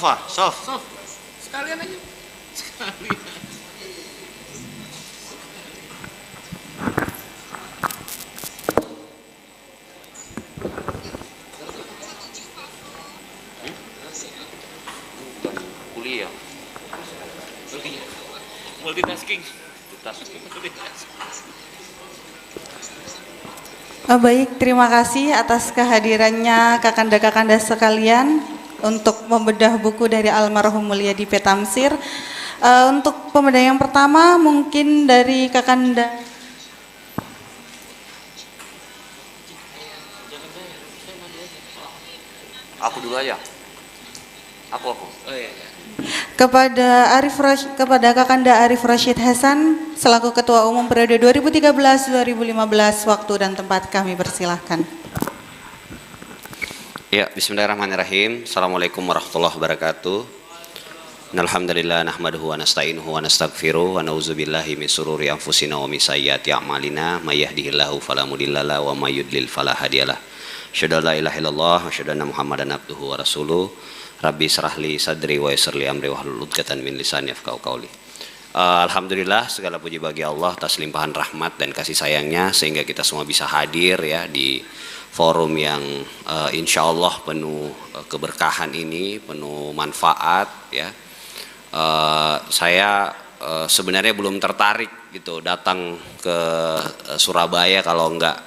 Sofa, sof. Sof, sekalian aja. Sekalian. Kuliah. Multitasking. Baik, terima kasih atas kehadirannya kakanda-kakanda sekalian untuk membedah buku dari almarhum Mulyadi P. Tamsir. Untuk pembedah yang pertama mungkin dari kakanda. Aku dulu aja. Aku. Oh iya. Kepada Kakanda Arif Rashid Hasan selaku Ketua Umum periode 2013-2015, waktu dan tempat kami persilahkan. Ya, bismillahirrahmanirrahim. Assalamualaikum warahmatullahi wabarakatuh. Alhamdulillah nahmaduhu wa nasta'inuhu wa nastaghfiruh wa na'udzubillahi min sururi anfusina wa min sayyiati a'malina may yahdihillahu fala mudhillalah wa may yudlil fala hadiyalah. Asyhadu an la ilaha illallah wa asyhadu anna Muhammadan abduhu wa rasuluh. Rabbi syrahli sadri wa yassirli amri wahlul 'uqdatam min lisani yafqahu qawli. Alhamdulillah, segala puji bagi Allah atas limpahan rahmat dan kasih sayangnya sehingga kita semua bisa hadir ya di forum yang insya Allah penuh keberkahan ini, penuh manfaat ya. Saya sebenarnya belum tertarik gitu datang ke Surabaya kalau enggak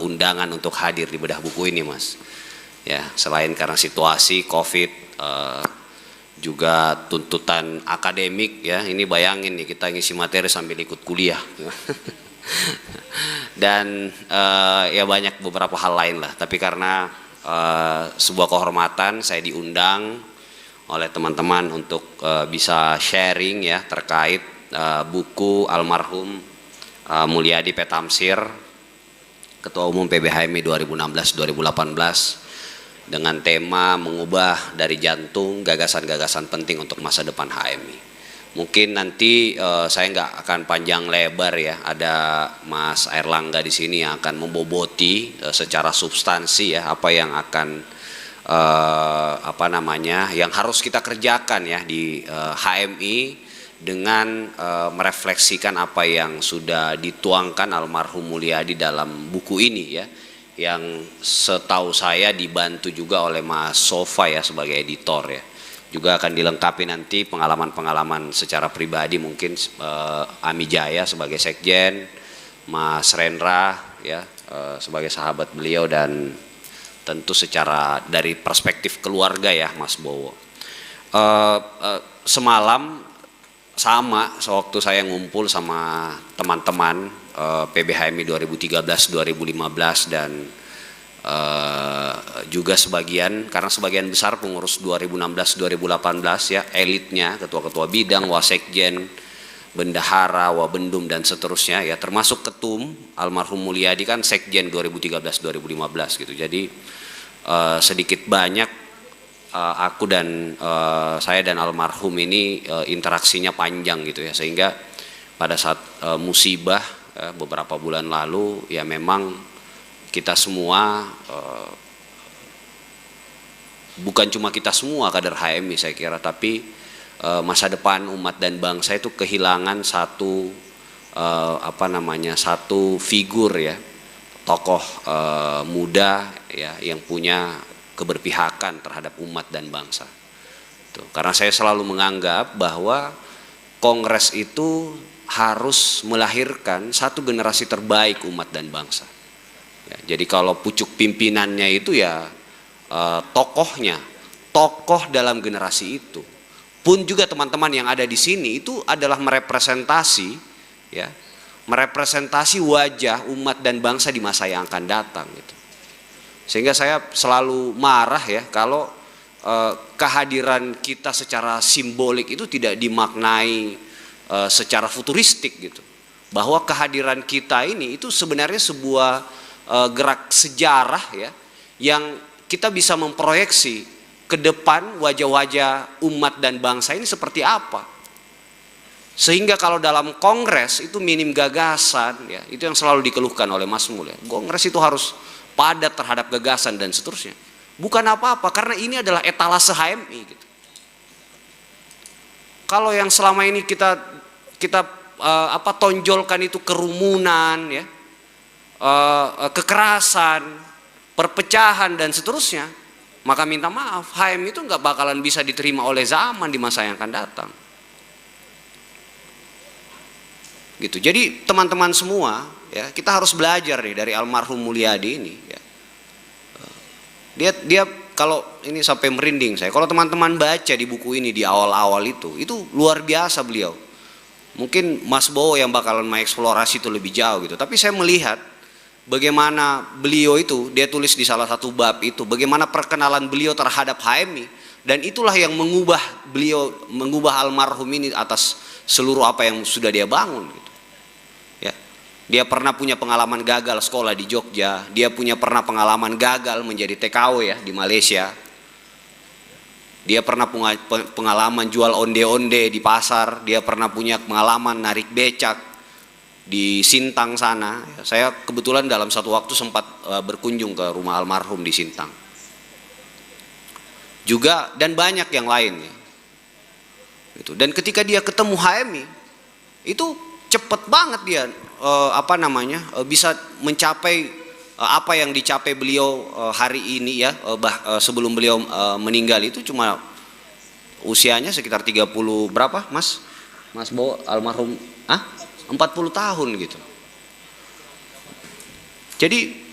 undangan untuk hadir di bedah buku ini, Mas. Ya, selain karena situasi Covid, juga tuntutan akademik ya, ini bayangin nih kita ngisi materi sambil ikut kuliah dan ya banyak beberapa hal lain lah, tapi karena sebuah kehormatan saya diundang oleh teman-teman untuk bisa sharing ya terkait buku almarhum Mulyadi P. Tamsir, Ketua Umum PBHMI 2016-2018, dengan tema mengubah dari jantung gagasan-gagasan penting untuk masa depan HMI. Mungkin nanti saya nggak akan panjang lebar ya, ada Mas Airlangga di sini yang akan memboboti secara substansi ya apa yang akan yang harus kita kerjakan ya di HMI dengan merefleksikan apa yang sudah dituangkan almarhum Mulyadi dalam buku ini ya, yang setahu saya dibantu juga oleh Mas Sofa ya sebagai editor ya. Juga akan dilengkapi nanti pengalaman-pengalaman secara pribadi mungkin Ami Jaya sebagai sekjen, Mas Rendra ya sebagai sahabat beliau, dan tentu secara dari perspektif keluarga ya Mas Bowo. Semalam sama sewaktu saya ngumpul sama teman-teman PBHMI 2013-2015 dan juga karena sebagian besar pengurus 2016-2018 ya, elitnya, ketua-ketua bidang, wasekjen, bendahara, wabendum dan seterusnya ya, termasuk ketum almarhum Mulyadi kan sekjen 2013-2015 gitu. Jadi sedikit banyak aku dan saya dan almarhum ini interaksinya panjang gitu ya, sehingga pada saat musibah beberapa bulan lalu ya memang kita semua, bukan cuma kita semua kader HMI saya kira, tapi masa depan umat dan bangsa itu kehilangan satu satu figur ya, tokoh muda ya yang punya keberpihakan terhadap umat dan bangsa. Tuh, karena saya selalu menganggap bahwa Kongres itu harus melahirkan satu generasi terbaik umat dan bangsa. Ya, jadi kalau pucuk pimpinannya itu ya tokohnya, tokoh dalam generasi itu. Pun juga teman-teman yang ada di sini itu adalah merepresentasi wajah umat dan bangsa di masa yang akan datang gitu. Sehingga saya selalu marah ya kalau kehadiran kita secara simbolik itu tidak dimaknai secara futuristik gitu, bahwa kehadiran kita ini itu sebenarnya sebuah gerak sejarah ya, yang kita bisa memproyeksi ke depan wajah-wajah umat dan bangsa ini seperti apa, sehingga kalau dalam kongres itu minim gagasan ya, itu yang selalu dikeluhkan oleh Mas Mul ya, kongres itu harus padat terhadap gagasan dan seterusnya. Bukan apa-apa, karena ini adalah etalase HMI gitu. Kalau yang selama ini kita tonjolkan itu kerumunan, ya, kekerasan, perpecahan dan seterusnya, maka minta maaf, HM itu nggak bakalan bisa diterima oleh zaman di masa yang akan datang. Gitu. Jadi teman-teman semua, ya, kita harus belajar nih dari almarhum Mulyadi ini. Ya. Dia kalau ini sampai merinding saya. Kalau teman-teman baca di buku ini di awal-awal itu luar biasa beliau. Mungkin Mas Bowo yang bakalan mengeksplorasi itu lebih jauh gitu. Tapi saya melihat bagaimana beliau itu, dia tulis di salah satu bab itu, bagaimana perkenalan beliau terhadap HMI, dan itulah yang mengubah almarhum ini atas seluruh apa yang sudah dia bangun gitu. Ya. Dia pernah punya pengalaman gagal sekolah di Jogja, dia pernah pengalaman gagal menjadi TKW ya di Malaysia. Dia pernah punya pengalaman jual onde-onde di pasar, dia pernah punya pengalaman narik becak di Sintang sana. Saya kebetulan dalam satu waktu sempat berkunjung ke rumah almarhum di Sintang. Juga dan banyak yang lainnya. Gitu. Dan ketika dia ketemu HMI, itu cepet banget dia bisa mencapai apa yang dicapai beliau hari ini ya, sebelum beliau meninggal itu cuma usianya sekitar 30 berapa, Mas Bowo almarhum 40 tahun gitu. Jadi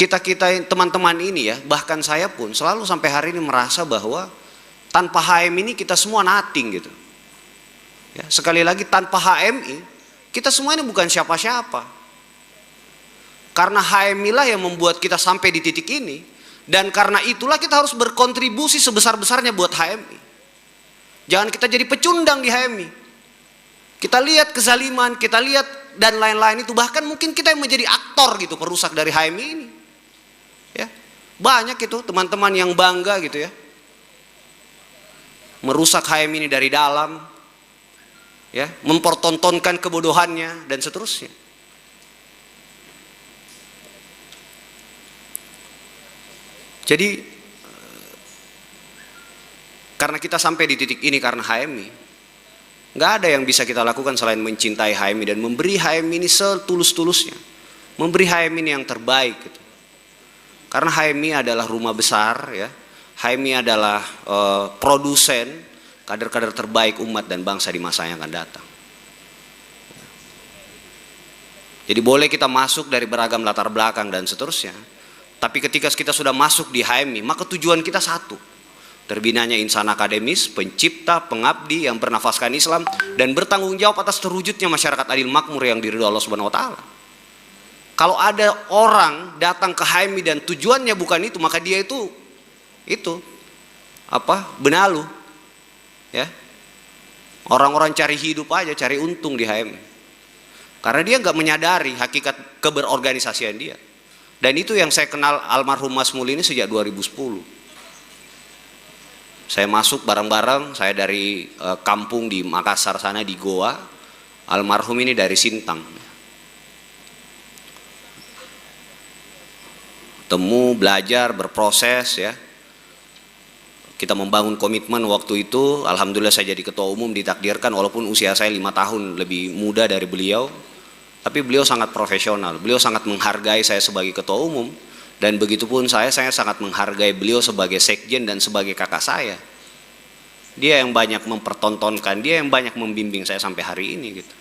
kita teman-teman ini ya, bahkan saya pun selalu sampai hari ini merasa bahwa tanpa HMI ini kita semua nothing gitu. Ya, sekali lagi tanpa HMI kita semua ini bukan siapa-siapa. Karena HMI lah yang membuat kita sampai di titik ini, dan karena itulah kita harus berkontribusi sebesar-besarnya buat HMI. Jangan kita jadi pecundang di HMI. Kita lihat kezaliman, kita lihat dan lain-lain itu, bahkan mungkin kita yang menjadi aktor gitu perusak dari HMI ini. Ya. Banyak itu teman-teman yang bangga gitu ya. Merusak HMI ini dari dalam. Ya, mempertontonkan kebodohannya dan seterusnya. Jadi karena kita sampai di titik ini karena HMI, nggak ada yang bisa kita lakukan selain mencintai HMI dan memberi HMI ini setulus-tulusnya, memberi HMI ini yang terbaik gitu. Karena HMI adalah rumah besar ya, HMI adalah produsen kader-kader terbaik umat dan bangsa di masa yang akan datang. Jadi boleh kita masuk dari beragam latar belakang dan seterusnya, tapi ketika kita sudah masuk di HMI, maka tujuan kita satu, terbinanya insan akademis, pencipta, pengabdi yang bernafaskan Islam dan bertanggung jawab atas terwujudnya masyarakat adil makmur yang diridhoi Allah Subhanahu wa taala. Kalau ada orang datang ke HMI dan tujuannya bukan itu, maka dia itu benalu. Ya, orang-orang cari hidup aja, cari untung di HMI, karena dia nggak menyadari hakikat keberorganisasian dia. Dan itu yang saya kenal almarhum Mas Mul ini sejak 2010. Saya masuk bareng-bareng, saya dari kampung di Makassar sana di Goa, almarhum ini dari Sintang. Temu, belajar, berproses ya. Kita membangun komitmen waktu itu. Alhamdulillah saya jadi ketua umum, ditakdirkan walaupun usia saya 5 tahun lebih muda dari beliau, tapi beliau sangat profesional, beliau sangat menghargai saya sebagai ketua umum, dan begitupun saya sangat menghargai beliau sebagai sekjen dan sebagai kakak saya. Dia yang banyak mempertontonkan, dia yang banyak membimbing saya sampai hari ini gitu.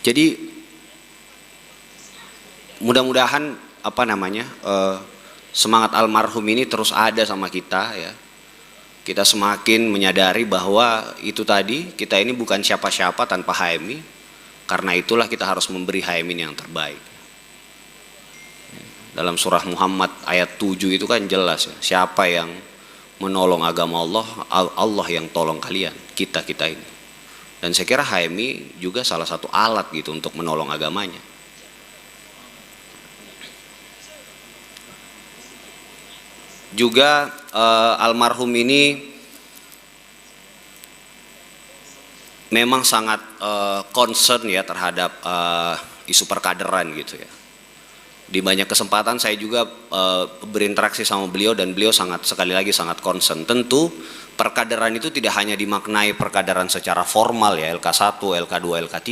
Jadi mudah-mudahan semangat almarhum ini terus ada sama kita ya. Kita semakin menyadari bahwa itu tadi, kita ini bukan siapa-siapa tanpa HMI. Karena itulah kita harus memberi HMI yang terbaik. Dalam surah Muhammad ayat 7 itu kan jelas ya, siapa yang menolong agama Allah, Allah yang tolong kalian, kita ini. Dan saya kira HMI juga salah satu alat gitu untuk menolong agamanya. Juga almarhum ini memang sangat concern ya terhadap isu perkaderan gitu ya. Di banyak kesempatan saya juga berinteraksi sama beliau dan beliau sekali lagi sangat concern. Tentu perkaderan itu tidak hanya dimaknai perkaderan secara formal ya, LK1, LK2, LK3.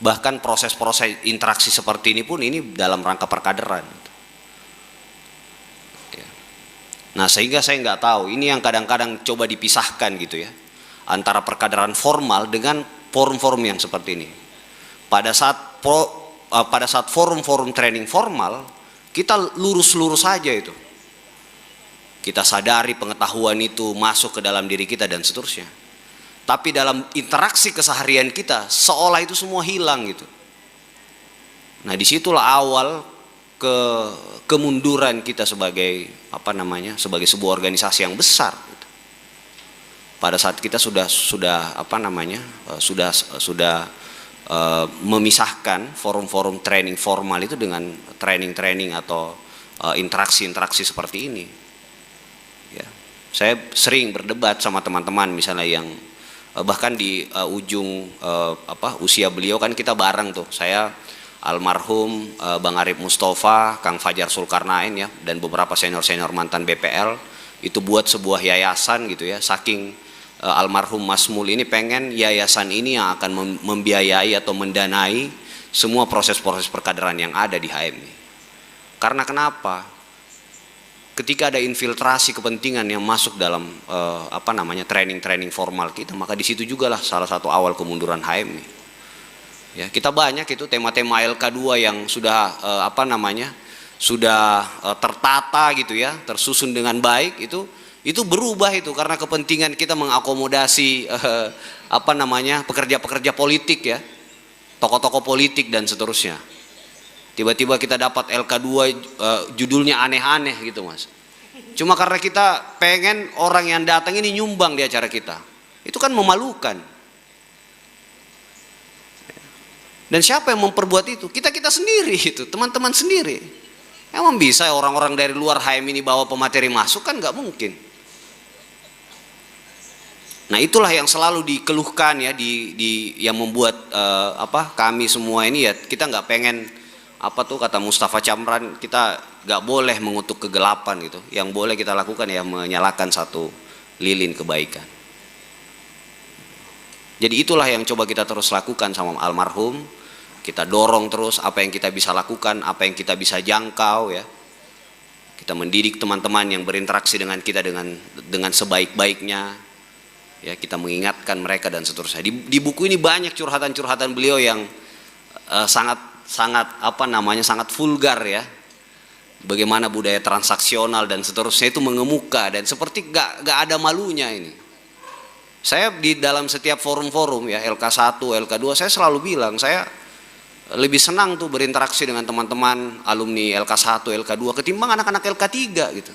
Bahkan proses-proses interaksi seperti ini pun ini dalam rangka perkaderan. Nah, sehingga saya nggak tahu, ini yang kadang-kadang coba dipisahkan gitu ya, antara perkaderan formal dengan forum-forum yang seperti ini. Pada saat forum-forum training formal, kita lurus-lurus saja itu. Kita sadari pengetahuan itu masuk ke dalam diri kita dan seterusnya. Tapi dalam interaksi keseharian kita, seolah itu semua hilang gitu. Nah, disitulah awal kemunduran kita sebagai sebagai sebuah organisasi yang besar gitu. Pada saat kita sudah memisahkan forum-forum training formal itu dengan training atau interaksi seperti ini ya. Saya sering berdebat sama teman-teman misalnya yang bahkan di ujung usia beliau kan kita bareng tuh, saya, almarhum Bang Arif Mustafa, Kang Fajar Sulkarnain ya, dan beberapa senior-senior mantan BPL itu buat sebuah yayasan gitu ya. Saking almarhum Mas Mul ini pengen yayasan ini yang akan membiayai atau mendanai semua proses-proses perkaderan yang ada di HMI. Karena kenapa? Ketika ada infiltrasi kepentingan yang masuk dalam training formal kita, maka di situ juga lah salah satu awal kemunduran HMI. Ya, kita banyak itu tema-tema LK2 yang sudah tertata gitu ya, tersusun dengan baik, itu berubah itu karena kepentingan kita mengakomodasi pekerja-pekerja politik ya, tokoh-tokoh politik dan seterusnya. Tiba-tiba kita dapat LK2 judulnya aneh-aneh gitu Mas. Cuma karena kita pengen orang yang datang ini nyumbang di acara kita. Itu kan memalukan. Dan siapa yang memperbuat itu? Kita sendiri itu, teman-teman sendiri. Emang bisa orang-orang dari luar HM ini bawa pemateri masuk? Kan nggak mungkin. Nah, itulah yang selalu dikeluhkan ya, yang membuat kami semua ini ya, kita nggak pengen kata Mustafa Camran, kita nggak boleh mengutuk kegelapan gitu. Yang boleh kita lakukan ya menyalakan satu lilin kebaikan. Jadi itulah yang coba kita terus lakukan sama almarhum. Kita dorong terus apa yang kita bisa lakukan, apa yang kita bisa jangkau ya. Kita mendidik teman-teman yang berinteraksi dengan kita dengan sebaik-baiknya. Ya, kita mengingatkan mereka dan seterusnya. Di buku ini banyak curhatan-curhatan beliau yang sangat vulgar ya. Bagaimana budaya transaksional dan seterusnya itu mengemuka dan seperti gak ada malunya ini. Saya di dalam setiap forum-forum ya, LK1, LK2, saya selalu bilang saya lebih senang tuh berinteraksi dengan teman-teman alumni LK1, LK2 ketimbang anak-anak LK3 gitu.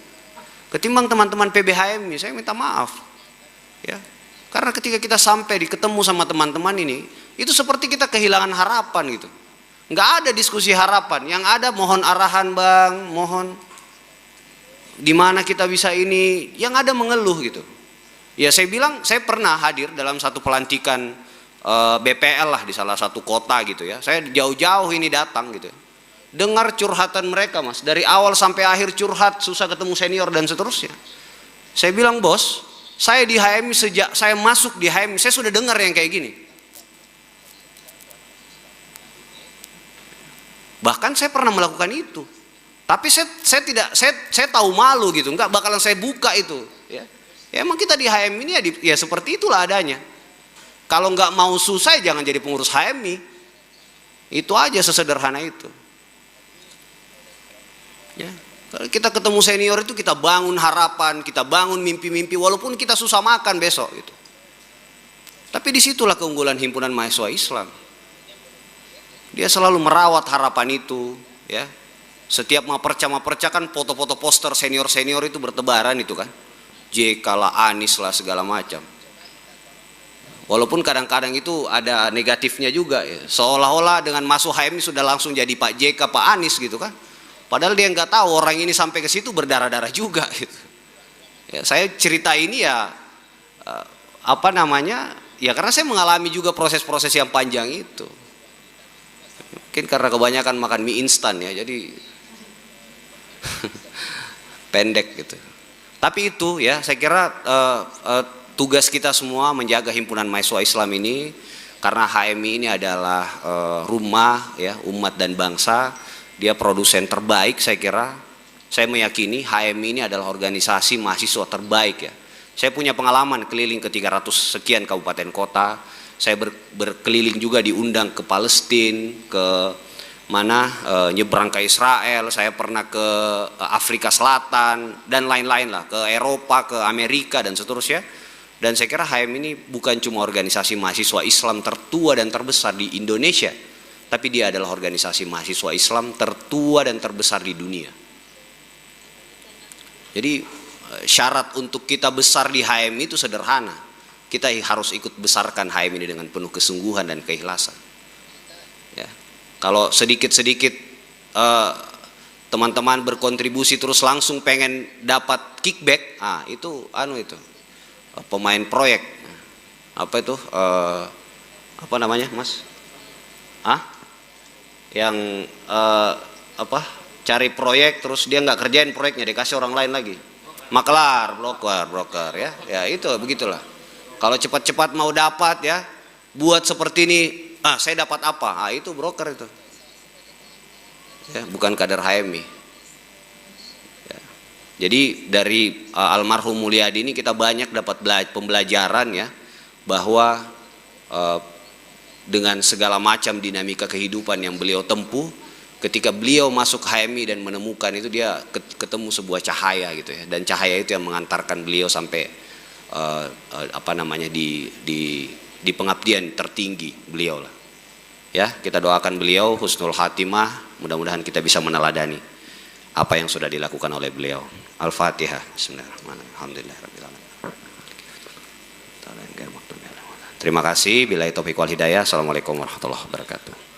Ketimbang teman-teman PBHMI, saya minta maaf. Ya. Karena ketika kita sampai ketemu sama teman-teman ini, itu seperti kita kehilangan harapan gitu. Nggak ada diskusi harapan, yang ada mohon arahan Bang, mohon di mana kita bisa ini, yang ada mengeluh gitu. Ya saya bilang, saya pernah hadir dalam satu pelantikan BPL lah di salah satu kota gitu ya. Saya jauh-jauh ini datang gitu ya. Dengar curhatan mereka Mas, dari awal sampai akhir curhat, susah ketemu senior dan seterusnya. Saya bilang, bos, saya di HMI sejak saya masuk di HMI, saya sudah dengar yang kayak gini. Bahkan saya pernah melakukan itu. Tapi saya tahu malu gitu, enggak bakalan saya buka itu ya. Ya emang kita di HMI ini ya seperti itulah adanya. Kalau nggak mau susah jangan jadi pengurus HMI. Itu aja, sesederhana itu. Ya, kalau kita ketemu senior itu kita bangun harapan, kita bangun mimpi-mimpi walaupun kita susah makan besok gitu. Tapi disitulah keunggulan Himpunan Mahasiswa Islam. Dia selalu merawat harapan itu, ya. Setiap maperca kan foto-foto poster senior-senior itu bertebaran itu kan. JK lah, Anies lah, segala macam. Walaupun kadang-kadang itu ada negatifnya juga ya. Seolah-olah dengan masuk HMI sudah langsung jadi Pak JK, Pak Anies gitu kan. Padahal dia nggak tahu orang ini sampai ke situ berdarah-darah juga gitu. Ya, saya cerita ini ya ya karena saya mengalami juga proses-proses yang panjang itu. Mungkin karena kebanyakan makan mie instan ya, jadi pendek gitu. Tapi itu ya, saya kira tugas kita semua menjaga himpunan mahasiswa Islam ini, karena HMI ini adalah rumah ya umat dan bangsa. Dia produsen terbaik, saya kira. Saya meyakini HMI ini adalah organisasi mahasiswa terbaik ya. Saya punya pengalaman keliling ke 300 sekian kabupaten kota. Saya berkeliling juga, diundang ke Palestina, ke nyebrang ke Israel, saya pernah ke Afrika Selatan dan lain-lain lah, ke Eropa, ke Amerika dan seterusnya. Dan saya kira HMI ini bukan cuma organisasi mahasiswa Islam tertua dan terbesar di Indonesia, tapi dia adalah organisasi mahasiswa Islam tertua dan terbesar di dunia. Jadi syarat untuk kita besar di HMI itu sederhana. Kita harus ikut besarkan HMI ini dengan penuh kesungguhan dan keikhlasan. Ya. Kalau sedikit-sedikit teman-teman berkontribusi terus langsung pengen dapat kickback, itu pemain proyek. Apa itu? Apa namanya, Mas? Yang cari proyek terus dia nggak kerjain proyeknya, dikasih orang lain lagi. Maklar, broker ya. Ya itu begitulah. Kalau cepat-cepat mau dapat ya, buat seperti ini, saya dapat apa? Itu broker itu. Ya, bukan kader HMI. Ya. Jadi dari almarhum Mulyadi ini kita banyak dapat pembelajaran ya, bahwa dengan segala macam dinamika kehidupan yang beliau tempuh, ketika beliau masuk HMI dan menemukan itu, dia ketemu sebuah cahaya gitu ya, dan cahaya itu yang mengantarkan beliau sampai di pengabdian tertinggi beliau lah. Ya, kita doakan beliau husnul khatimah, mudah-mudahan kita bisa meneladani apa yang sudah dilakukan oleh beliau. Al-Fatihah. Bismillahirrahmanirrahim. Alhamdulillahirabbil alamin. Terima kasih. Billahi taufiq wal hidayah. Assalamualaikum warahmatullahi wabarakatuh.